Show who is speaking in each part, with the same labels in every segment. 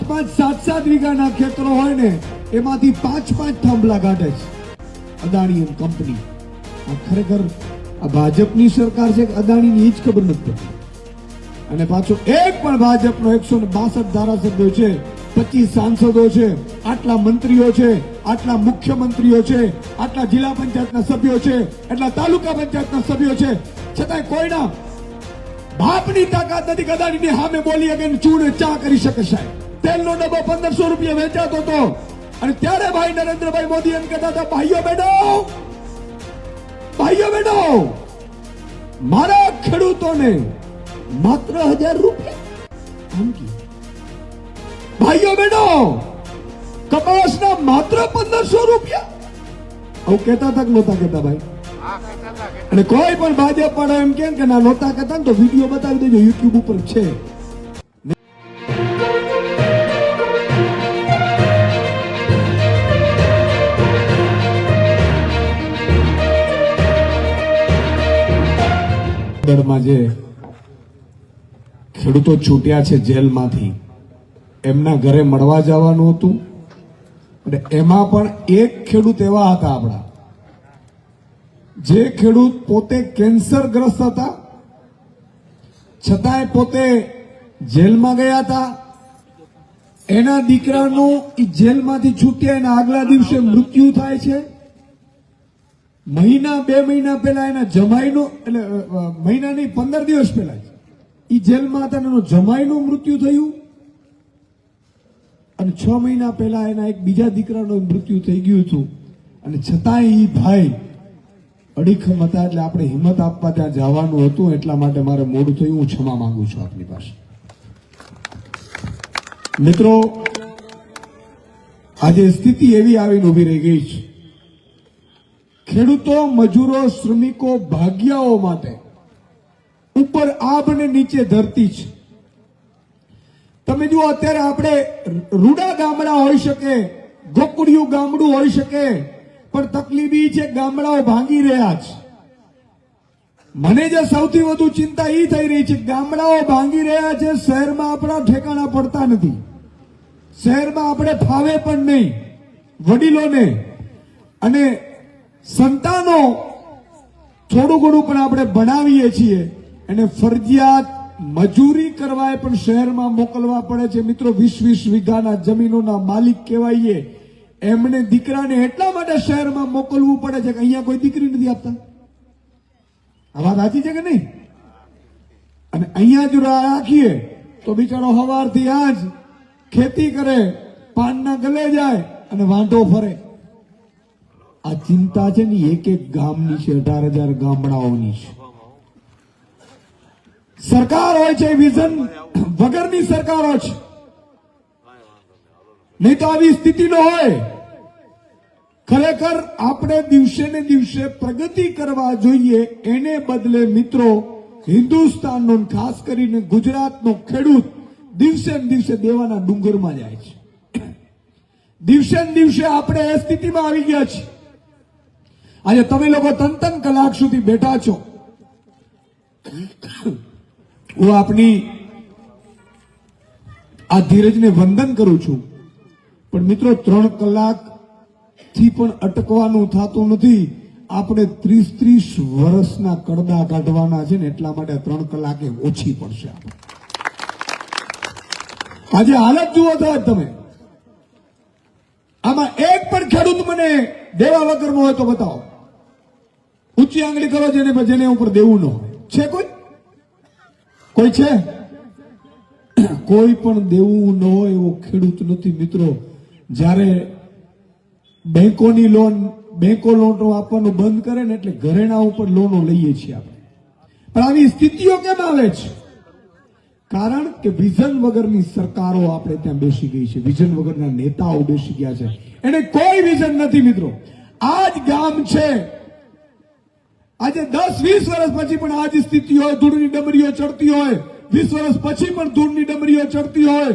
Speaker 1: 5-5, 7-7 વીઘાના ખેતરો હોય ને એમાંથી 5-5 થાંભલા કાઢે છે અદાણી એન્ડ કંપની. આ ખરેખર આ ભાજપની સરકાર છે કે અદાણીની જ ખબર નથી પડતી. અને પાછો એક પણ ભાજપનો 162 ધારાસભ્યો છે, 25 સાંસદો છે, આટલા મંત્રીઓ છે, આટલા મુખ્યમંત્રીઓ છે, આટલા જિલ્લા પંચાયતના સભ્યો છે, એટલા તાલુકા પંચાયતના સભ્યો છે, છતાંય કોઈના બાપની તાકાત નથી કે અદાણીની સામે બોલી અગેન ચૂને ચા કરી શકે. સાહેબ તેલનો ડબ્બો 1500 રૂપિયા વેચાતો હતો અને ત્યારે ભાઈ નરેન્દ્રભાઈ મોદી એમ કહેતા હતા, ભાઈઓ બહેનો મારા ખેડૂતોને માત્ર 1000 રૂપિયા, ભાઈઓ બહેનો કપાસના માત્ર 1500 રૂપિયા. આવું કહેતા હતા કે નહોતા કહેતા ભાઈ? અને કોઈ પણ ભાજપ વાળા એમ કે ના નહોતા કહેતા ને તો વિડીયો બતાવી દેજો, યુટ્યુબ ઉપર છે. દળમાં જે ખેડૂતો છૂટ્યા છે જેલમાંથી, એમના ઘરે મળવા જવાનું હતું અને એમાં પણ એક ખેડૂત એવા હતા આપણા જે ખેડૂત પોતે કેન્સરગ્રસ્ત હતા, છતાંય પોતે જેલમાં ગયા હતા. એના દીકરાનું જેલમાંથી છૂટ્યા એના આગલા દિવસે મૃત્યુ થાય છે. મહિના 2 મહિના પહેલા એના જમાઈનું, એટલે મહિના નહીં 15 દિવસ પહેલા એ જેલમાં હતા, એનો જમાઈનું મૃત્યુ થયું. અને 6 મહિના પહેલા એના એક બીજા દીકરાનું મૃત્યુ થઈ ગયું હતું. અને છતાંય એ ભાઈ અડીખમ હતા. એટલે આપણે હિંમત આપવા ત્યાં જવાનું હતું, એટલા માટે મારે મોડું થયું. હું ક્ષમા માંગુ છું આપની પાસે. મિત્રો, આજે સ્થિતિ એવી આવીને ઉભી રહી ગઈ છે, ખેડૂતો, મજૂરો, શ્રમિકો, ભાગ્યાઓ માટે ઉપર આભ ને નીચે ધરતી છે. તમે જુઓ, અત્યારે આપણે રૂડા ગામડા હોઈ શકે, ગોકુડિયું ગામડું હોઈ શકે, પણ તકલીફ એ છે ગામડાઓ ભાંગી રહ્યા છે. મને જે સૌથી વધુ ચિંતા એ થઈ રહી છે, ગામડાઓ ભાંગી રહ્યા છે, શહેરમાં આપણા ઠેકાણા પડતા નથી. શહેરમાં આપણે ફાવે પણ નહીં વડીલોને, અને સંતાનો થોડું ઘણું પણ આપણે ભણાવીએ છીએ અને ફરજિયાત મજૂરી કરવા પણ શહેરમાં મોકલવા પડે છે. મિત્રો, 20-20 વીઘાના જમીનોના માલિક કહેવાઈએ, એમને દીકરાને એટલા માટે શહેરમાં મોકલવું પડે છે કે અહીંયા કોઈ દીકરી નથી આપતા. આ વાત સાચી છે કે નહીં? અને અહીંયા જો રાખીએ તો બિચારો સવારથી આજ ખેતી કરે, પાનના ગલે જાય અને વાંઢો ફરે. આ ચિંતા છે ને એક ગામની છે, 18,000 ગામડાઓની છે. સરકાર હોય છે વિઝન વગરની સરકારો છે, નહીં તો આવી સ્થિતિ ન હોય. ખરેખર આપણે દિવસે ને દિવસે પ્રગતિ કરવા જોઈએ. એને બદલે મિત્રો, હિન્દુસ્તાનનો ખાસ કરીને ગુજરાતનો ખેડૂત દિવસે ને દિવસે દેવાના ડુંગરમાં જાય છે. દિવસે ને દિવસે આપણે એ સ્થિતિમાં આવી ગયા છીએ. આજે તમે લોકો 3-3 કલાક સુધી બેઠા છો. હું આપની આ ધીરજને વંદન કરું છું, પણ મિત્રો 3 કલાક થી પણ અટકવાનું થતું નથી. આપણે 30-30 વર્ષના કડદા કાઢવાના છે ને, એટલા માટે 3 કલાકે ઓછી પડશે. આજે હાલત જુઓ તો તમે, આમાં એક પણ ખેડૂત મને દેવા વગરનો હોય તો બતાવો. ઊંચી આંગળી કરો જેને ઉપર દેવું ન હોય. છે કોઈ છે? કોઈ પણ દેવું ન હોય એવો ખેડૂત નથી. મિત્રો, જ્યારે બેંકોની લોન, બેંકો લોન આપવાનું બંધ કરે ને એટલે ઘરેણા ઉપર લોનો લઈએ છીએ આપણે. પણ આવી સ્થિતિઓ કેમ આવે છે? કારણ કે વિઝન વગરની સરકારો આપણે ત્યાં બેસી ગઈ છે, વિઝન વગરના નેતાઓ બેસી ગયા છે. એને કોઈ વિઝન નથી. મિત્રો, આ જ ગામ છે, આજે 10-20 વર્ષ પછી પણ આ જ સ્થિતિ હોય, ધૂળની ડમરીઓ ચડતી હોય, 20 વર્ષ પછી પણ ધૂળની ડમરીઓ ચડતી હોય,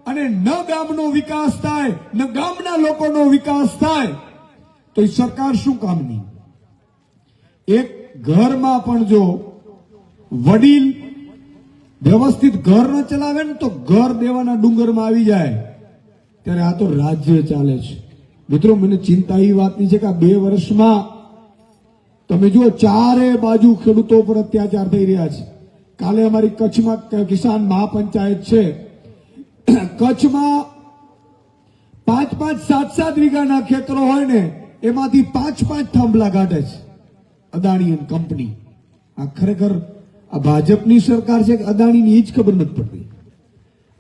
Speaker 1: અને ન ગામનો વિકાસ થાય, ન ગામના લોકોનો વિકાસ થાય, તો એ સરકાર શું કામની? એક ઘરમાં પણ જો વડીલ વ્યવસ્થિત ઘર ન ચલાવે ને તો ઘર દેવાના ડુંગરમાં આવી જાય. ત્યારે આ તો રાજ્ય ચાલે છે. મિત્રો, મને ચિંતા એ વાતની છે કે આ 2 વર્ષમાં તમે જુઓ ચારે બાજુ ખેડૂતો પર અત્યાચાર થઈ રહ્યા છે. કાલે અમારી કચ્છમાં કિસાન મહાપંચાયત છે. કચ્છમાં 5-5, 7-7 વીઘાના ખેતરો હોય ને એમાંથી 5-5 થાંભલા કાઢે છે અદાણી એન્ડ કંપની. આ ખરેખર આ ભાજપની સરકાર છે કે અદાણીની એ જ ખબર નથી પડતી.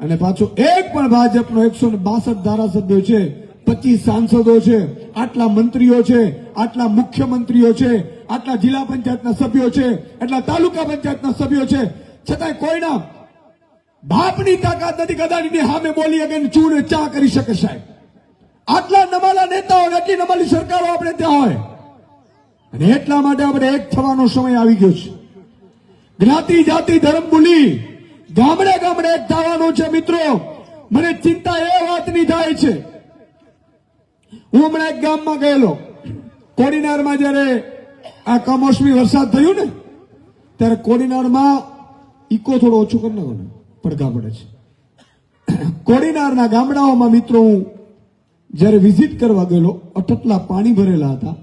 Speaker 1: અને પાછો એક પણ ભાજપનો 162 ધારાસભ્યો છે, 25 સાંસદો છે, આટલા મંત્રીઓ છે, આટલા મુખ્યમંત્રીઓ છે, આટલા જિલ્લા પંચાયતના સભ્યો છે, એટલા તાલુકા પંચાયતના સભ્યો છે, છતાંય કોઈના બાપની તાકાત નથી કે અદાણીની સામે બોલી અગે ચૂને ચા કરી શકે. સાહેબ, આટલા નમાલા નેતાઓ, એટલી નમાલી સરકારો આપણે ત્યાં હોય, અને એટલા માટે આપણે એક થવાનો સમય આવી ગયો છે. જ્ઞાતિ જાતિ ધર્મ ભૂલી ગામડે ગામડે એક થવાનું છે. મિત્રો, મને ચિંતા એ વાતની થાય છે. હું હમણાં એક ગામમાં ગયેલો. કોડીનારમાં જયારે આ કમોસમી વરસાદ થયું ને ત્યારે કોડીનારમાં ઇકો થોડો ઓછો કરી નાખો ને પડઘા પડે છે. કોડીનારના ગામડાઓમાં મિત્રો હું જયારે વિઝિટ કરવા ગયેલો, અટટલા પાણી ભરેલા હતા.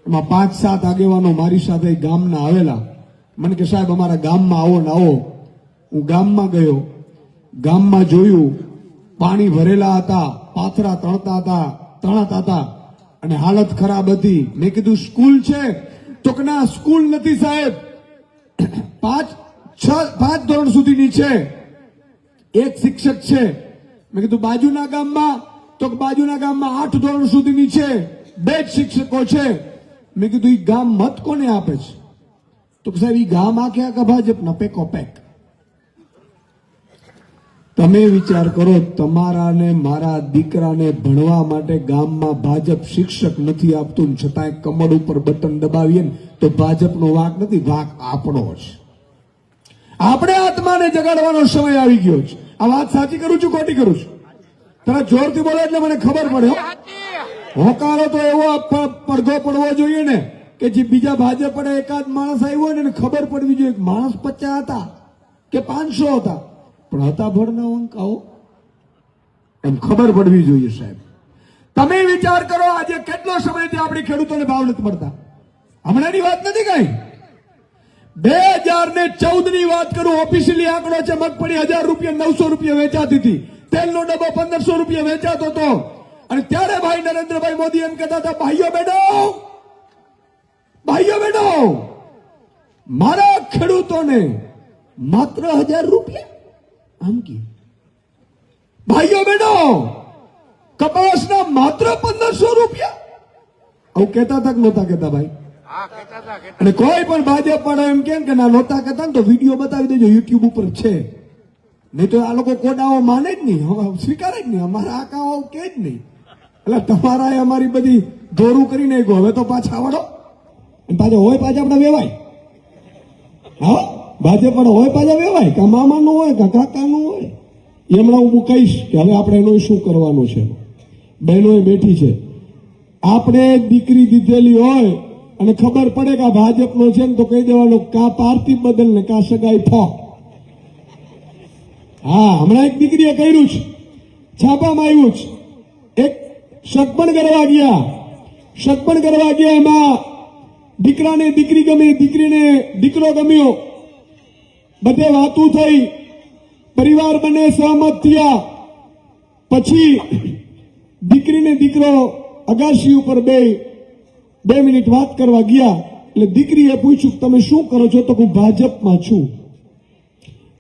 Speaker 1: એમાં 5-7 આગેવાનો મારી સાથે ગામના આવેલા. મને કે સાહેબ અમારા ગામમાં આવો ને આવો. હું ગામમાં ગયો, ગામમાં જોયું પાણી ભરેલા હતા, પાથરા તણાતા હતા અને હાલત ખરાબ હતી. મેં કીધું સ્કૂલ છે? તો કે ના, સ્કૂલ નથી સાહેબ, 5 ધોરણ સુધીની છે, એક શિક્ષક છે. મેં કીધું બાજુના ગામમાં? તો બાજુના ગામમાં 8 ધોરણ સુધીની છે, 2 જ શિક્ષકો છે. મેં કીધું એ ગામ મત કોને આપે છે? તો સાહેબ એ ગામ આખે આખા ભાજપના પેકો પેક. તમે વિચાર કરો, તમારા ને મારા દીકરાને ભણવા માટે ગામમાં ભાજપ શિક્ષક નથી આપતું, છતાંય કમળ ઉપર બટન દબાવીએ ને તો ભાજપનો વાંક નથી, વાંક આપણો છે. આપણે આત્માને જગાડવાનો સમય આવી ગયો છે. આ વાત સાચી કરું છું, ખોટી કરું છું? તમે જોરથી બોલો એટલે મને ખબર પડે. હોકારો તો એવો પડઘો પડવો જોઈએ ને કે જે બીજા ભાજપ પડે એકાદ માણસ આવ્યો ને ખબર પડવી જોઈએ. માણસ 50 હતા કે 500 હતા, પણ હતા ભણના અંક આવો એમ ખબર પડવી જોઈએ. સાહેબ, તમે વિચાર કરો, આજે કેટલો સમયથી આપણી ખેડૂતોને ભાવ નથી મળતા. હમણાંની વાત નથી કઈ, 2014 ની વાત કરું. ઓફિશિયલી આંકડો છે, મગફળી 1000 રૂપિયા 900 રૂપિયા વેચાતી હતી, તેલનો ડબ્બો 1500 રૂપિયા વેચાતો હતો. અને ત્યારે ભાઈ નરેન્દ્રભાઈ મોદી એમ કહેતા હતા, ભાઈઓ બહેનો, મારા ખેડૂતોને માત્ર 1000 રૂપિયા. આમ કે ભાઈઓ બહેનો, કપાસના માત્ર 1500 રૂપિયા. આવું કહેતા હતા કે નહોતા કહેતા ભાઈ? અને કોઈ પણ ભાજપ વાળો એમ કે ના નહોતા કહેતા ને તો વિડીયો બતાવી દેજો, યુટ્યુબ ઉપર છે. નહીં તો આ લોકો કોડાઓ માને જ નહીં, સ્વીકારે જ નહીં, અમારા આકાઓ કે જ નહીં. એટલે તમારા અમારી બધી દોરું કરી નાખ્યું. હવે તો પાછા આવડો પાછા હોય, પાછા આપણે વેવાય. હા, ભાજપ વાળો હોય પાછા વેવાય, કા મામાનું હોય કા કાકાનું હોય. એમણા હું કહીશ કે હવે આપણે એનું શું કરવાનું છે. બહેનો બેઠી છે, આપણે દીકરી દીધેલી હોય અને ખબર પડે કે આ ભાજપનો છે ને તો કહી દેવાનું કા પાર્થિવ બદલ ને કા સગાઈ ફોક. હા, હમણાં એક દીકરીએ કર્યું છે, છાપામાં આવ્યું છે. એક સગપણ કરવા ગયા, એમાં દીકરાને દીકરી ગમી, દીકરીને દીકરો ગમ્યો, બધે વાતું થઈ, પરિવાર બંને સહમત થયા. પછી દીકરીને દીકરો અગાશી ઉપર 2 મિનિટ વાત કરવા ગયા. એટલે દીકરીએ પૂછ્યું તમે શું કરો છો? તો હું ભાજપમાં છું.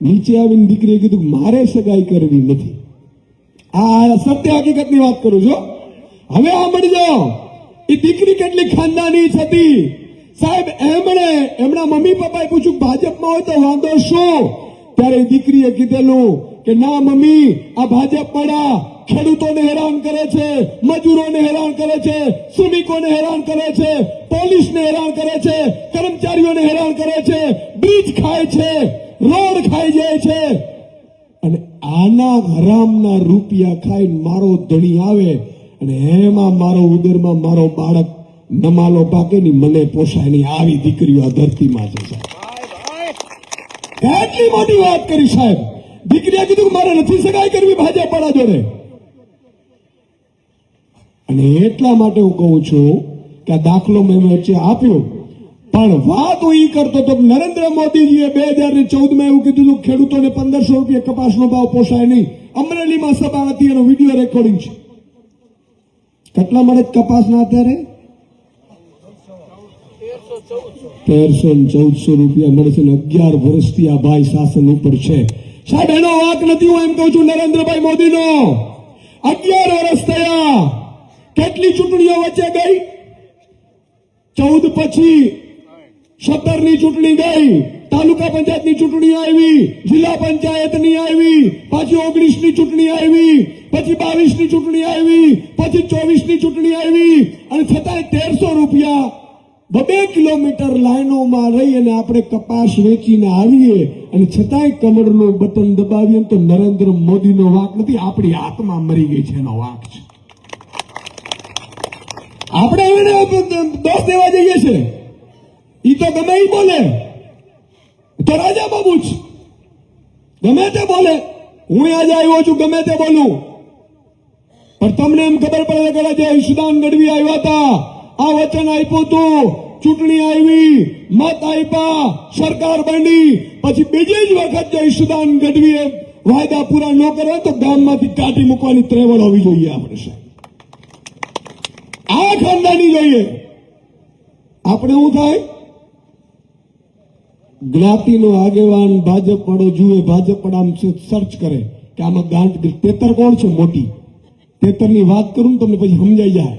Speaker 1: નીચે આવીને દીકરીએ કીધું મારે સગાઈ કરવી નથી. આ સત્ય હકીકતની વાત કરું છું. હવે સાંભળજો, એ દીકરી કેટલી ખાનદાની હતી સાહેબ. એમના મમ્મી પપ્પાએ પૂછ્યું ભાજપમાં હોય તો વાંધો શું? ત્યારે દીકરીએ કીધેલું કે ના મમ્મી, આ ભાજપ વાળા ખેડૂતોને હેરાન કરે છે, મજૂરોને હેરાન કરે છે, શ્રમિકોને હેરાન કરે છે, પોલીસને હેરાન કરે છે, કર્મચારીઓને હેરાન કરે છે, બ્રિજ ખાય છે, રોડ ખાઈ જાય છે. અને આના હરામના રૂપિયા ખાઈને મારો ધણી આવે અને એમાં મારો ઉદરમાં મારો બાળક નમાલો પાકે ની મને પોસાય નહીં. આવી દીકરીઓ આ ધરતીમાં છે સાહેબ. કેટલી મોટી વાત કરી સાહેબ. દીકરીએ કીધું મારે નથી સગાઈ કરવી ભાજપ વાળા જોડે. અને એટલા માટે હું કહું છું કે આ દાખલો મેં વચ્ચે આપ્યો, પણ વાત હું ઈ કરતો તો નરેન્દ્ર મોદીજીએ 2014માં એવું કીધું હતું ખેડૂતોને 1500 રૂપિયા કપાસનો ભાવ પોસાય નહીં. અમરેલીમાં સભા હતી, એનો વિડીયો રેકોર્ડિંગ છે. કેટલા મળે કપાસના અત્યારે? 1300-1400 રૂપિયા મળે છે. 11 વર્ષથી આ ભાઈ શાસન ઉપર છે. સાહેબ એનો વાંક નથી, હું એમ કહું છું નરેન્દ્રભાઈ મોદીનો. 11 વર્ષ થયા. કેટલી ચૂંટણીઓ વચ્ચે ગઈ? 14 પછી 17ની ચૂંટણી ગઈ, તાલુકા પંચાયતની ચૂંટણી આવી, જિલ્લા પંચાયતની આવી, પાછી 19ની ચૂંટણી આવી, પછી 22ની ચૂંટણી આવી, પછી 24ની ચૂંટણી આવી, અને છતાંય 1300 રૂપિયા 2 કિલોમીટર લાઈનોમાં રહી અને આપણે કપાસ વેચીને આવીએ, અને છતાંય કમળનું બટન દબાવીએ તો નરેન્દ્ર મોદીનો વાંક નથી, આપણી આત્મા મરી ગઈ છે એનો વાંક છે. આપણે એને દોષ દેવા જઈએ છે. ઈ તો ગમે ઈ બોલે, તો રાજા બાબુ જ ગમે તે બોલે. હું આજે આવ્યો છું, ગમે તે બોલું, પણ તમને એમ ખબર પડે કે જે ઈશુદાન ગઢવી આવ્યા હતા, આ વચન આપ્યું હતું, ચૂંટણી આવી, મત આપ્યા, સરકાર બની, પછી બીજી જ વખત જો ઈશુદાન ગઢવીએ વાયદા પૂરા ન કરે તો ગામમાંથી કાઢી મૂકવાની ત્રેવડ હોવી જોઈએ. આપણે સાહેબ આ ખાનદાની જોઈએ. આપણે શું થાય? જ્ઞાતિનો આગેવાન ભાજપ વાળો જુએ, ભાજપ વાળા આમ સર્ચ કરે કે આમાં ગાંઠ તેતર કોણ છે મોટી. તેતરની વાત કરું ને તમને પછી સમજાઈ જાય.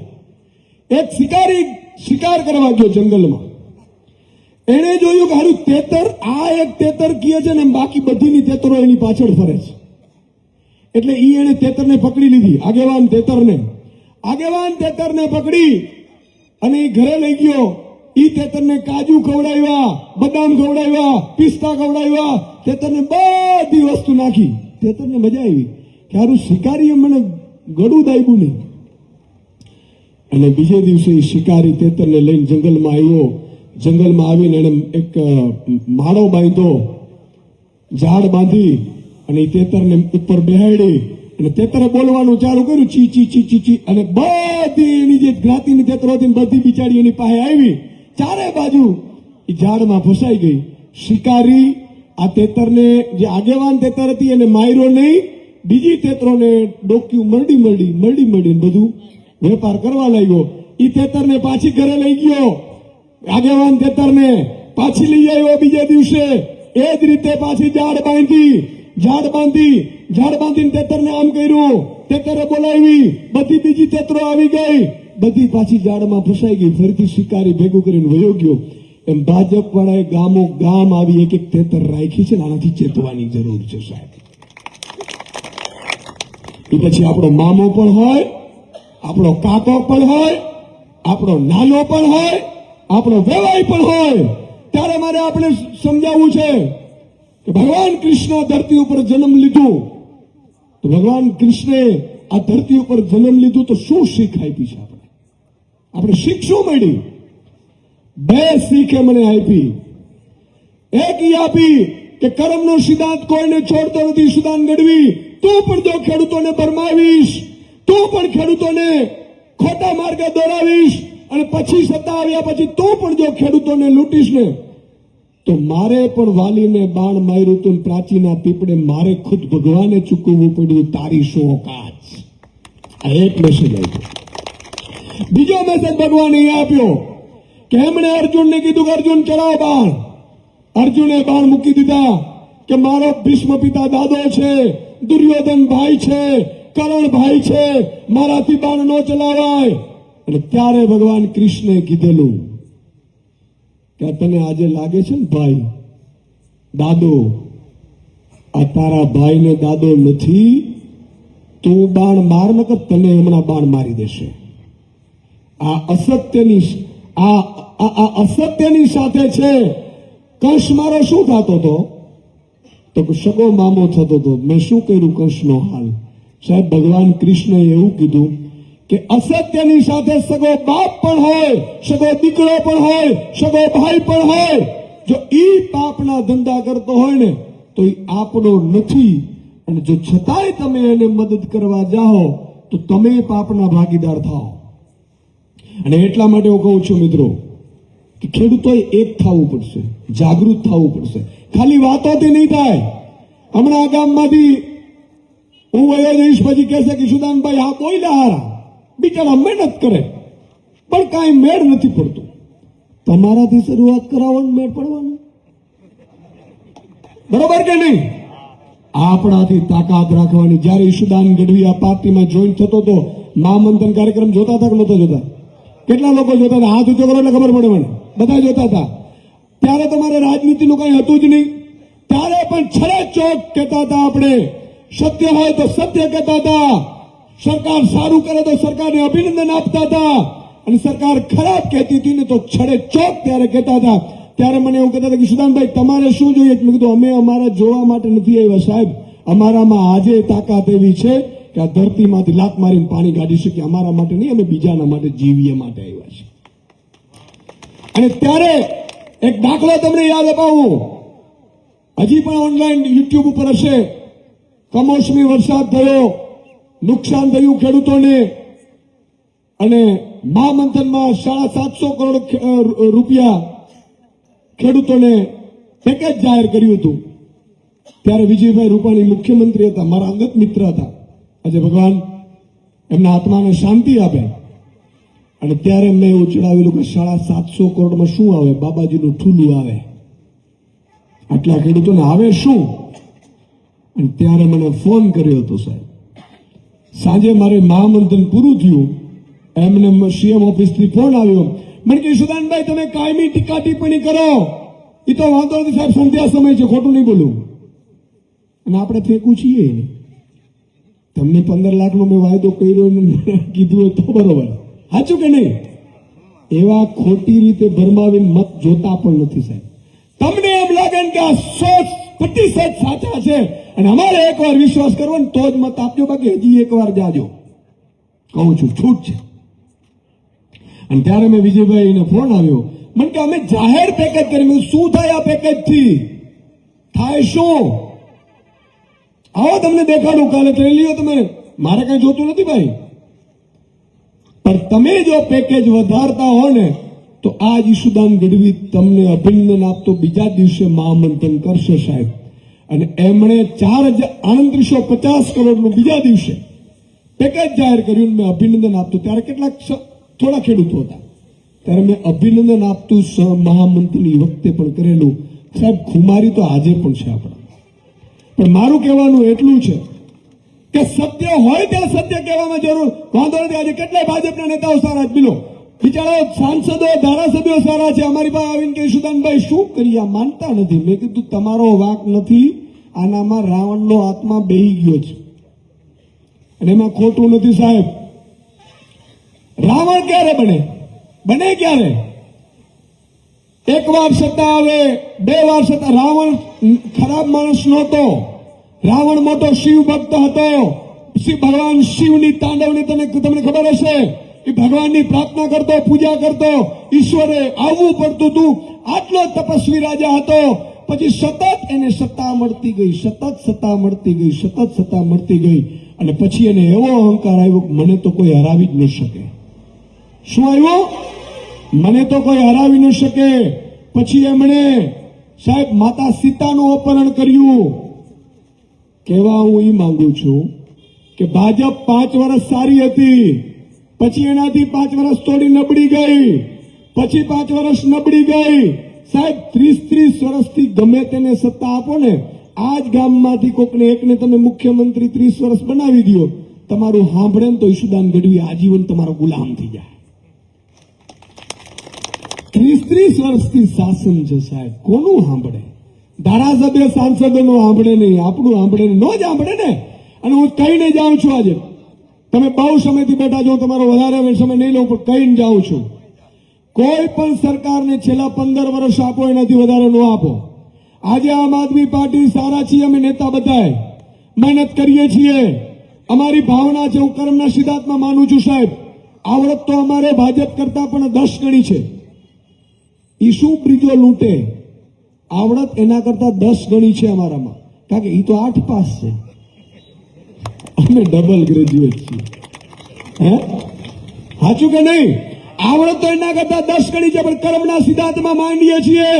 Speaker 1: એક શિકારી શિકાર કરવા ગયો જંગલમાં. એને જોયું કે હારું તેતર, આ એક તેતર કીએ છે ને બાકી બધીની તેતરો એની પાછળ ફરે છે. એટલે ઈ એને તેતરને પકડી લીધી, આગેવાન તેતરને પકડી અને ઈ ઘરે લઈ ગયો. ઈ તેતરને કાજુ ખવડાવ્યા, બદામ ખવડાવ્યા, પિસ્તા ખવડાવ્યા, તેતરને બધી વસ્તુ નાખી. તેતરને મજા આવી કે હારું શિકારીએ મને ગળું દાબ્યું નહીં. અને બીજે દિવસે શિકારી તેતરને લઈને જંગલમાં આવ્યો. જંગલમાં આવીને એને એક માળો બાંધ્યો, ઝાડ બાંધી, અને તેતરને ઉપર બેહાડી, અને તેતરે બોલવાનું ચાલુ કર્યું, ચી ચી ચી ચી ચી, અને બધી એની જે જ્ઞાતિની તેતરો હતી બધી બિચારી એની પાસે આવી. ચારે બાજુ એ ઝાડમાં ફસાઈ ગઈ. શિકારી આ તેતરને, જે આગેવાન તેતર હતી એને માર્યો નહીં, બીજી તેતરોને ડોક્યું મરડી બધું વેપાર કરવા લાગ્યો. ઈ તેતરને પાછી ઘરે લઈ ગયો, આગેવાન તેતરને પાછી લઈ આવ્યો બીજે દિવસે. એ જ રીતે પાછી ઝાડ બાંધીને તેતરને આમ કર્યું, તેતરે બોલાવી, બધી બીજી તેતરો આવી ગઈ, બધી પાછી ઝાડમાં ફસાઈ ગઈ. ફરીથી શિકારી ભેગું કરીને વયો ગયો. એમ ભાજપ વાળાએ ગામો ગામ આવી એક તેતર રાખી છે ને, આનાથી ચેતવાની જરૂર છે સાહેબ. એ પછી આપણો મામો પણ હોય, આપણો કાકો પણ હોય, આપણો નાનો પણ હોય, આપણો વેવાઈ પણ હોય, ત્યારે મારે આપણે સમજાવવું છે કે ભગવાન કૃષ્ણ ધરતી ઉપર જન્મ લીધું, તો ભગવાન કૃષ્ણે આ ધરતી ઉપર જન્મ લીધું તો શું શીખ આપી છે? આપણે શીખ શું મળી? 2 શીખે મને આપી. એક ઈ આપી કે કર્મનો સિદ્ધાંત કોઈને છોડતો નથી. સુદાન ગઢવી, તું પણ જો ખેડૂતોને ભરમાવીશ, તું પણ ખેડૂતોને ખોટા માર્ગે દોરાવીશ, અને પછી સત્તા આવ્યા પછી તું પણ જો ખેડૂતોને લૂંટીશ ને, તો મારે પણ વાલીને બાણ માર્યું તું, પ્રાચીના પીપળે મારે ખુદ ભગવાને ચૂકવવું પડ્યું, તારી શું ઓકાત. આ એક મેસેજ આપ્યો. બીજો મેસેજ ભગવાને આપ્યો કે એમણે અર્જુનને કીધું કે અર્જુન ચલાવ બાણ. અર્જુને બાણ મૂકી દીધા કે મારો ભીષ્મ પિતા દાદો છે, દુર્યોધન ભાઈ છે, કર્ણ ભાઈ છે, મારાથી બાણ ન ચલાવાય. અને ત્યારે ભગવાન કૃષ્ણે કીધેલું કે તને આજે લાગે છે ને ભાઈ દાદો, આ તારા ભાઈને દાદો નથી, તું બાણ માર ન કર, તને હમણાં બાણ મારી દેશે. આ અસત્યની સાથે છે. કંસ મારો શું થતો હતો? તો સગો મામો થતો હતો. મેં શું કર્યું કંસનો હાલ? સાહેબ ભગવાન કૃષ્ણએ એવું કીધું કે અસત્યની સાથે સગો બાપ પણ હોય, સગો દીકરો પણ હોય, સગો ભાઈ પણ હોય. જો ઈ પાપના ધંધા કરતો હોય ને તો ઈ આપણો નથી. અને જો છતાંય તમે એને મદદ કરવા જાઓ તો તમે પાપના ભાગીદાર થાઓ. અને એટલા માટે હું કહું છું મિત્રો કે ખેડૂતોએ એક થવું પડશે, જાગૃત થવું પડશે. ખાલી વાતોથી નહીં થાય. હમણાં આ ગામમાંથી હું વયો જઈશ, પછી કહેશે કે સુદાનભાઈ આ બોલ્યા હારા, બિચારા મહેનત કરે પણ કાંઈ મેળ નથી પડતું. તમારાથી શરૂઆત કરાવવાનું, મેળ પડવાનું. બરોબર કે નહીં? આપણાથી તાકાત રાખવાની. જ્યારે ઈશુદાન ગઢવી આ પાર્ટીમાં જોઈન થતો હતો, મહામંથન કાર્યક્રમ જોતા હતા કે નહોતા જોતા? કેટલા લોકો જોતા હતા? હાથ ઊંચો કરો એટલે ખબર પડે મને. બધા જોતા હતા. ત્યારે તમારે રાજનીતિનું કઈ હતું જ નહીં. ત્યારે પણ છડે ચોક કહેતા હતા. આપણે સત્ય હોય તો સત્ય કહેતા હતા. સરકાર સારું કરે તો સરકારને અભિનંદન આપતા હતા, અને સરકાર ખરાબ કહેતી હતી ને તો છડે ચોક ત્યારે કહેતા હતા. ત્યારે મને એવું કહેતા હતા કે સુદાનભાઈ તમારે શું જોઈએ? મેં કીધું અમે અમારા જોવા માટે નથી આવ્યા સાહેબ, અમારામાં આજે તાકાત એવી છે કે આ ધરતીમાંથી લાત મારીને પાણી કાઢી શકીએ. અમારા માટે નહીં, અમે બીજાના માટે જીવીએ માટે આવ્યા છે. અને ત્યારે એક દાખલો તમને યાદ અપાવું, હજી પણ ઓનલાઈન યુટ્યુબ ઉપર હશે. કમોસમી વરસાદ થયો, નુકસાન થયું ખેડૂતોને, અને મહામંથનમાં 750 કરોડ રૂપિયા ખેડૂતોને પેકેજ જાહેર કર્યું હતું. ત્યારે વિજયભાઈ રૂપાણી મુખ્યમંત્રી હતા, મારા અંગત મિત્ર હતા. આજે ભગવાન એમના આત્માને શાંતિ આપે. અને ત્યારે મેં એવું ચડાવેલું કે 750 કરોડમાં શું આવે? બાબાજીનું ઠૂલું આવે. આટલા ખેડૂતોને આવે શું? અને ત્યારે મને ફોન કર્યો હતો સાહેબ. સાંજે મારે મહામંથન પૂરું થયું, એમને સીએમ ઓફિસથી ફોન આવ્યો. મને કે સુદાનભાઈ તમે કાયમી ટીકા ટિપ્પણી કરો, એ તો વાંધો નથી સાહેબ, સંધ્યા સમય છે, ખોટું નહીં બોલું. અને આપણે ફેંકું છીએ નહીં. તમને 15 લાખનો મેં વાયદો કર્યો કીધું હોય તો બરોબર, સાચું કે નહીં? એવા ખોટી રીતે ભરમાવીને મત જોતા પણ નથી સાહેબ. તમને એમ લાગે કે આ 100% સાચા છે અને અમારે એકવાર વિશ્વાસ કરવો ને તો જ મત આપજો, બાકી હજી એકવાર જાજો. કહું છું, છૂટ છે. અને ત્યારે મેં વિજયભાઈને ફોન આવ્યો. મને કે અમે જાહેર પેકેજ કરી. શું થાય આ પેકેજ થી? થાય શું? આવો તમને દેખાડું, કાલે ટ્રેન લ્યો તમે. મારે કઈ જોતું નથી ભાઈ, પણ તમે જો પેકેજ વધારતા હો ને તો આજ ઈશુદાન ગઢવી તમને અભિનંદન આપતો બીજા દિવસે મહામંથન કરશે સાહેબ. અને એમણે 3850 કરોડનું બીજા દિવસે પેકેજ જાહેર કર્યું. મેં અભિનંદન આપતું. ત્યારે કેટલાક થોડા ખેડૂતો હતા. ત્યારે મેં અભિનંદન આપતું મહામંથનની વખતે પણ કરેલું સાહેબ. ખુમારી તો આજે પણ છે આપણા. પણ મારું કહેવાનું એટલું છે કે સત્ય હોય ત્યાં સત્ય કહેવામાં જરૂર વાંધો નથી. આજે કેટલાય ભાજપના નેતાઓ સારા બિલો, બિચારાઓ સાંસદો ધારાસભ્યો સારા છે. અમારી પાસે આવીને કે સુદાનભાઈ શું કરીએ, માનતા નથી. મેં કીધું તમારો વાંક નથી, આનામાં રાવણનો આત્મા બેહી ગયો છે અને એમાં ખોટું નથી સાહેબ. રાવણ ક્યારે બને ક્યારે? એક વાર સત્તા આવે, 2 વાર સત્તા. રાવણ ખરાબ માણસ નહોતો. રાવણ મોટો શિવ ભક્ત હતો. ભગવાન શિવની તાંડવની તમને ખબર હશે. એ ભગવાનની પ્રાર્થના કરતો, પૂજા કરતો, ઈશ્વરે આવવું પડતું હતું. આટલો તપસ્વી રાજા હતો. પછી સતત એને સત્તા મળતી ગઈ, સતત સત્તા મળતી ગઈ, સતત સત્તા મળતી ગઈ. અને પછી એને એવો અહંકાર આવ્યો કે મને તો કોઈ હરાવી જ ન શકે. શું આવ્યો? મને તો કોઈ હરાવી ન શકે. પછી એમણે સાહેબ માતા સીતાનું અપહરણ કર્યું. કહેવા હું એ માંગુ છું કે ભાજપ 5 વર્ષ સારી હતી, પછી એનાથી 5 વર્ષ થોડી નબળી ગઈ, પછી 5 વર્ષ નબળી ગઈ. સાહેબ 30 વર્ષથી ગમે તેને સત્તા આપો ને, આ જ ગામમાંથી કોકને એકને તમે મુખ્યમંત્રી 30 વર્ષ બનાવી દો, તમારું સાંભળે ને તો ઈશુદાન ગઢવી આજીવન તમારો ગુલામ થઈ જાય. 30 વર્ષથી શાસન છે સાહેબ. કોનું સાંભળે? ધારાસભ્ય સાંસદોનો સાંભળે નહીં, આપણું સાંભળે નહીં. નો જ સાંભળે ને. અને હું કહીને જાઉં છું, આજે તમે બહુ સમયથી બેઠા છો, તમારો વધારે સમય નહીં લઉં, પણ કહીને જાઉં છું, કોઈ પણ સરકારને છેલ્લા 15 વર્ષ આપો, એનાથી વધારે ન આપો. આજે આમ આદમી પાર્ટી સારા છીએ, અમે નેતા બધાય મહેનત કરીએ છીએ, અમારી ભાવના છે. હું કર્મના સિદ્ધાંતમાં માનું છું સાહેબ. આવડત તો અમારે ભાજપ કરતા પણ 10 ગણી છે. ઈ શું બ્રિજો લૂંટે, આવડત એના કરતા 10 ગણી છે અમારામાં. કારણ કે ઈ તો 8 પાસ છે, અમે ડબલ ગ્રેજ્યુએટ છીએ. હે, સાચું કે નહીં? આવડત તો એના કરતા 10 ગણી છે, પણ કર્મના સિદ્ધાંતમાં માનીએ છીએ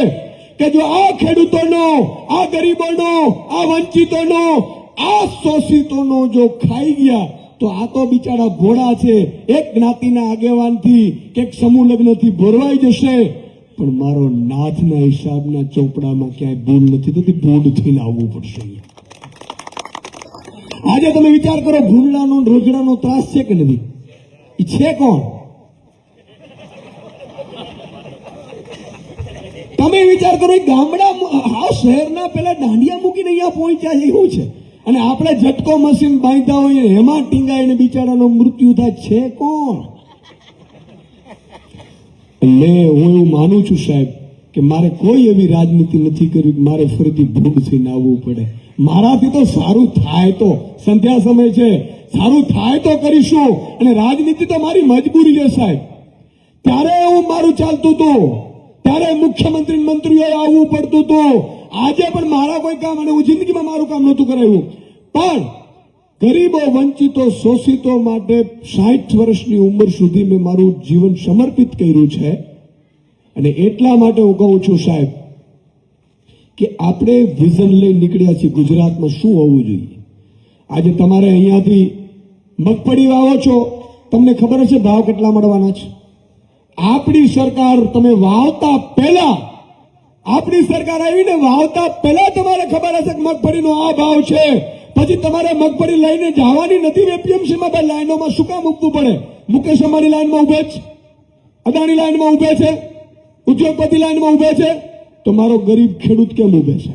Speaker 1: કે જો આ ખેડૂતોનો, આ ગરીબોનો, આ વંચિતોનો, આ શોષિતોનો જો ખાઈ ગયા તો આ તો બિચારા ઘોડા છે, એક જ્ઞાતિના આગેવાનથી કે એક સમૂહ લગ્નથી ભરવાઈ જશે, પણ મારો નાથના હિસાબના ચોપડામાં ક્યાંય ભૂલ નથી થતી, ભૂલ થઈને આવવું પડશે. આજે તમે વિચાર કરો, ભૂંડલાનો રોજડાનો ત્રાસ છે કે નથી? એ છે કોણ? તમે વિચાર કરો, ગામડા શહેરના પેલા દાંડિયા મૂકીને અહીંયા પહોંચ્યા છે, એવું છે, અને આપણે ઝટકો મશીન બાંધતા હોઈએ, એમાં ટીંગાઈને બિચારાનો મૃત્યુ થાય. છે કોણ? હું એવું માનું છું સાહેબ કે મારે કોઈ એવી રાજનીતિ નથી કરવી કે મારે ફરીથી ભૂંડ થઈને આવવું પડે. મારાથી તો સારું થાય તો, સંધ્યા સમય છે, સારું થાય તો કરીશું, અને રાજનીતિ તો મારી મજબૂરી છે સાહેબ. ત્યારે હું મારું ચાલતું હતું, ત્યારે મુખ્યમંત્રી મંત્રીઓએ આવવું પડતું હતું. આજે પણ મારા કોઈ કામ, અને હું જિંદગીમાં મારું કામ નહોતું કરાવ્યું, પણ ગરીબો, વંચિતો, શોષિતો માટે 60 વર્ષની ઉંમર સુધી મેં મારું જીવન સમર્પિત કર્યું છે. અને એટલા માટે હું કહું છું સાહેબ કે આપણે વિઝન લઈ નીકળ્યા છીએ ગુજરાતમાં શું હોવું જોઈએ. આજે તમારે અહીંયાથી મગફળી વાવો છો, તમને ખબર હશે ભાવ કેટલા મળવાના છે. આપણી સરકાર, તમે વાવતા પહેલા, આપણી સરકાર આવીને વાવતા પહેલા તમારે ખબર હશે કે મગફળીનો આ ભાવ છે. પછી તમારે મગફળી લઈને જવાની નથી એપીએમસીમાં, ભાઈ લાઈનોમાં શું કામ મૂકવું પડે? મુકેશ અંબાણી લાઈનમાં ઉભે છે, અદાણી લાઈનમાં ઉભે છે, ઉદ્યોગપતિ લાઈનમાં ઉભે છે, તો મારો ગરીબ ખેડૂત કેમ ઉભે છે?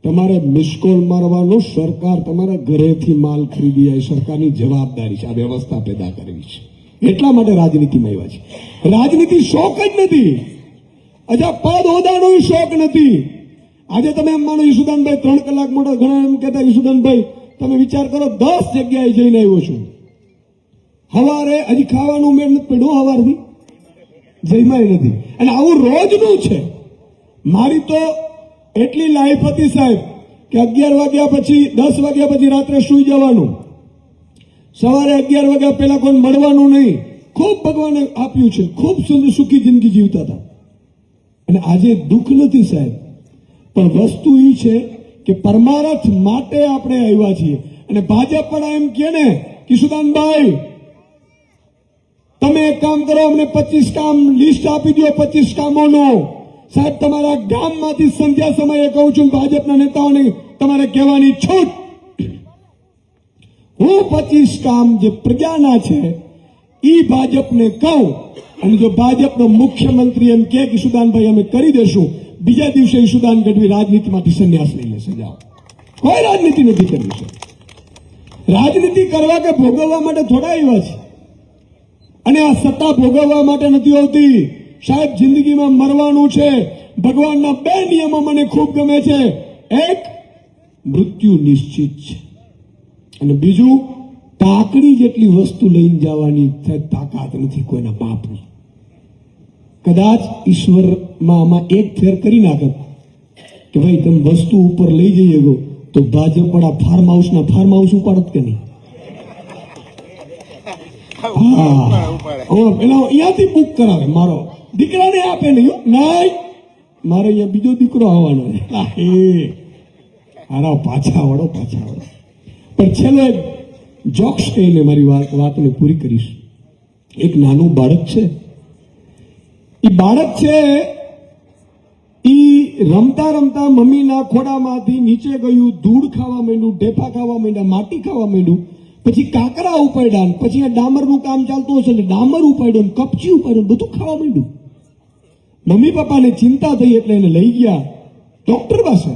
Speaker 1: તમારે મિસકોલ મારવાનો, સરકાર તમારા ઘરેથી માલ ખરીદી આવી, સરકારની જવાબદારી છે આ વ્યવસ્થા પેદા કરવી છે. એટલા માટે રાજનીતિમાં આવ્યા છે. રાજનીતિ શોખ જ નથી, અજા પદ હોદાનો શોખ નથી. આજે તમે એમ માનો ઈસુદાનભાઈ 3 કલાક મોટા, ઘણા એમ કહેતા ઈસુદાનભાઈ તમે વિચાર કરો 10 જગ્યાએ જઈને આવ્યો છું, હવારે હજી ખાવાનું મેળ નથી પડ્યો, હવારથી જઈમાય નથી, અને આવું રોજનું છે. મારી તો એટલી લાઈફ હતી સાહેબ કે 11 વાગ્યા પછી, 10 વાગ્યા પછી રાત્રે સુઈ જવાનું, સવારે 11 વાગ્યા પહેલા કોઈ મળવાનું નહીં. ખૂબ ભગવાને આપ્યું છે, ખૂબ સુંદર સુખી જિંદગી જીવતા હતા. અને આજે દુઃખ નથી સાહેબ, પણ વસ્તુ એ છે કે પરમારથ માટે આપણે આવ્યા છીએ. અને ભાજપ પણ એમ કે ને કિશુદાનભાઈ, તમે એક કામ કરો, અમને 25 કામ લિસ્ટ આપી દો, 25 કામોનું. સાહેબ તમારા ગામમાંથી સંધ્યા સમયે કહું છું, ભાજપના નેતાઓને તમારે કહેવાની છૂટ, હું 25 કામ જે પ્રજાના છે એ ભાજપને કહું, અને જો ભાજપનો મુખ્યમંત્રી એમ કે ઈસુદાનભાઈ અમે કરી દેશું, બીજા દિવસે ઈસુદાન ગઢવી રાજનીતિમાંથી સંન્યાસ લઈ લેશે. જાઓ, કોઈ રાજનીતિ નથી કરવી છે. રાજનીતિ કરવા કે ભોગવવા માટે થોડા આવ્યા છે, અને આ સત્તા ભોગવવા માટે નથી હોતી સાહેબ. જિંદગીમાં મરવાનું છે. ભગવાનના 2 નિયમો મને ખૂબ ગમે છે. એક, મૃત્યુ નિશ્ચિત છે, અને બીજું, કાકડી જેટલી વસ્તુ લઈને જવાની તાકાત નથી કોઈના બાપની. કદાચ ઈશ્વરમાં આમાં એક ફેર કરી નાખે કે ભાઈ તમે વસ્તુ ઉપર લઈ જઈએ ગો, તો ભાજપ વાળા ફાર્મ હાઉસ ઉપાડત કે નહીં? અહીંયાથી બુક કરાવે, મારો દીકરાને આપે નહીં, મારે અહીંયા બીજો દીકરો આવવાનો. પાછા વળો. પણ છેલ્લો એક જોક્સ કહીને મારી વાતને પૂરી કરીશ. એક નાનું બાળક છે, એ રમતા રમતા મમ્મીના ખોડામાંથી નીચે ગયું, ધૂળ ખાવા માંડ્યું, ઢેફા ખાવા માંડ્યા, માટી ખાવા માંડ્યું, પછી કાકરા ઉપાડ્યા, પછી ડામરનું કામ ચાલતું હશે એટલે ડામર ઉપાડ્યું, કપચી ઉપાડ્યું, બધું ખાવા માંડ્યું. મમ્મી પપ્પાને ચિંતા થઈ એટલે એને લઈ ગયા ડોક્ટર પાસે.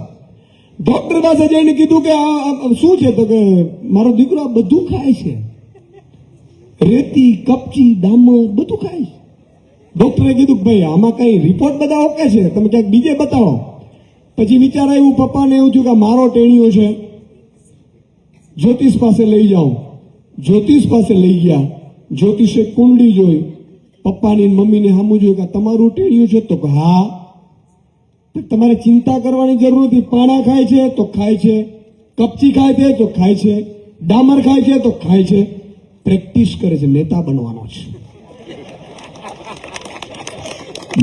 Speaker 1: ડોક્ટર પાસે જઈને કીધું કે આ શું છે? તો કે મારો દીકરો આ બધું ખાય છે, રેતી, કપચી, ડામર બધું ખાય છે. ડોક્ટરે કીધું ભાઈ આમાં કઈ રિપોર્ટ બધા ઓકે છે, તમે ક્યાંક બીજે બતાવો. પછી વિચાર આવ્યું, પપ્પાને એવું થયું કે મારો ટેણીયો છે, જ્યોતિષ પાસે લઈ જાઉં. જ્યોતિષ પાસે લઈ ગયા. જ્યોતિષે કુંડળી જોઈ, પપ્પાની મમ્મીને સામું જોયું કે તમારું ટેણીયું છે? તો કે હા. તમારે ચિંતા કરવાની જરૂર નથી. પાણા ખાય છે તો ખાય છે, કપચી ખાય છે તો ખાય છે, ડામર ખાય છે તો ખાય છે, પ્રેક્ટિસ કરે છે, નેતા બનવાનો છે.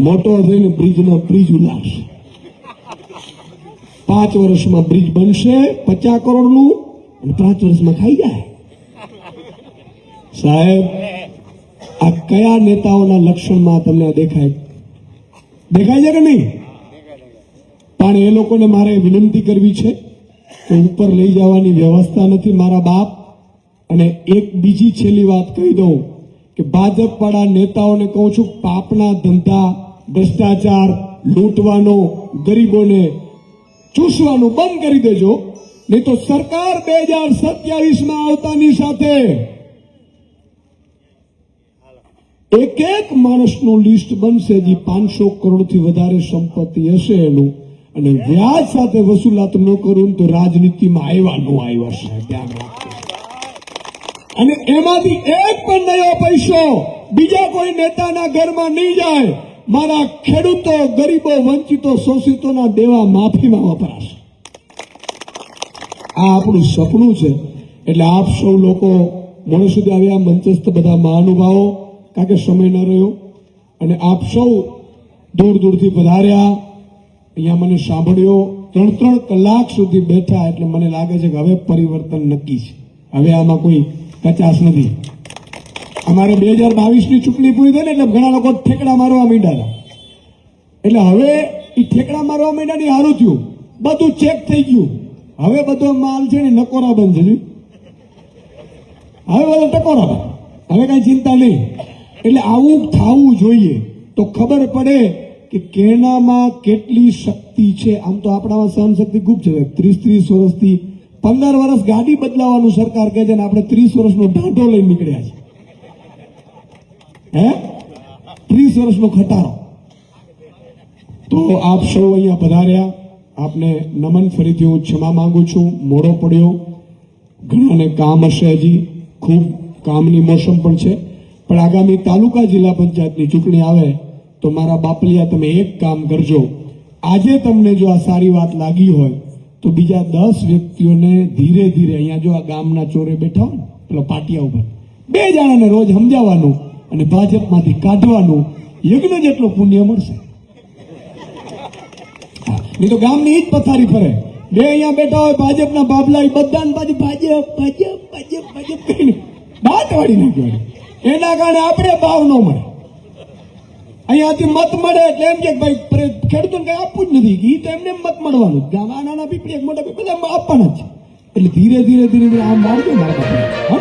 Speaker 1: મોટો થઈને બ્રિજના બ્રિજ ઉલાડશે. 5 વર્ષમાં બ્રિજ બનશે 50 કરોડનું અને 5 વર્ષમાં ખાઈ જાય. સાહેબ, આ કયા નેતાઓના લક્ષણમાં તમને દેખાય છે કે નહીં? પણ એ લોકોને મારે વિનંતી કરવી છે કે ઉપર લઈ જવાની વ્યવસ્થા નથી મારા બાપ. અને એક બીજી છેલ્લી વાત કહી દઉં કે ભાજપ વાળા નેતાઓને કહું છું, પાપના ધંધા, ભ્રષ્ટાચાર, લૂંટવાનો, ગરીબોને ચૂસવાનું બંધ કરી દેજો, નહીં તો સરકાર 2027માં આવતાની સાથે એક માણસનું લિસ્ટ બનશે જે 500 કરોડથી વધારે સંપત્તિ હશે એનું, અને વ્યાજ સાથે વસૂલાત ન કરું તો રાજનીતિમાં આવ્યા સાહેબ, ધ્યાન રાખજો. અને એમાંથી એક પણ નયો પૈસો બીજા કોઈ નેતાના ઘરમાં નહીં જાય. મારા ખેડૂતો, ગરીબો, વંચિતો, શોષિતોના દેવા માફીમાં વપરાશે. આ આપણું સપનું છે. એટલે આપ સૌ લોકો મોડે સુધી આવ્યા, મંચસ્થ બધા મહાનુભાવો, કારણ કે સમય ન રહ્યો, અને આપ સૌ દૂર દૂરથી પધાર્યા, અહીંયા મને સાંભળ્યો, 3 કલાક સુધી બેઠા. એટલે મને લાગે છે કે હવે પરિવર્તન નક્કી છે. હવે આમાં કોઈ કચાશ નથી. અમારે 2022ની ચૂંટણી પૂરી થઈ ને એટલે ઘણા લોકો ઠેકડા મારવા માંડ્યા. એટલે હવે એ ઠેકડા મારવા માંડ્યા સારું થયું, બધું ચેક થઈ ગયું. હવે બધો માલ છે ને નકોરા બંધ છે. હવે બધો ટકોરા બંધ, હવે કઈ ચિંતા નહીં. એટલે આવું થવું જોઈએ તો ખબર પડે કે કેનામાં કેટલી શક્તિ છે. આમ તો આપણામાં સહન શક્તિ ખૂબ છે. 30 વર્ષથી 15 વર્ષ ગાડી બદલાવાનું સરકાર કહે છે ને આપણે 30 વર્ષનો ઢાંઢો લઈને નીકળ્યા છે. 30 વર્ષનો ખટારો. તો આપ સૌ અહીંયા પધાર્યા, આપને નમન. ફરીથી હું ક્ષમા માંગુ છું, મોડો પડ્યો. ઘણાને કામ હશે, હજી ખૂબ કામની મોસમ પણ છે. પણ આગામી તાલુકા જિલ્લા પંચાયતની ચૂંટણી આવે તો મારા બાપલિયા તમે એક કામ કરજો. આજે તમને જો આ સારી વાત લાગી હોય તો બીજા 10 વ્યક્તિઓને ધીરે ધીરે, અહીંયા જો આ ગામના ચોરે બેઠા હોય ને પેલો પાટિયા ઉપર, 2 જણાને રોજ સમજાવવાનું અને ભાજપમાંથી કાઢવાનું. યજ્ઞ જેટલો પુણ્ય મળશે. નહીં તો ગામની જ પથારી ફરે. 2 અહીંયા બેઠા હોય ભાજપના બાબલા, બધાને પાછું ભાજપ કહીને દાંત વાળી નાખ્યો. એના કારણે આપણે ભાવ ન મળે. અહીંયાથી મત મળે એટલે એમ કે ભાઈ ખેડૂતોને કઈ આપવું જ નથી, એ તો એમને મત મળવાનું. નાના પીપળી, મોટા પીપળી બધા આપવાના જ છે. એટલે ધીરે ધીરે આમ મારજો મારા.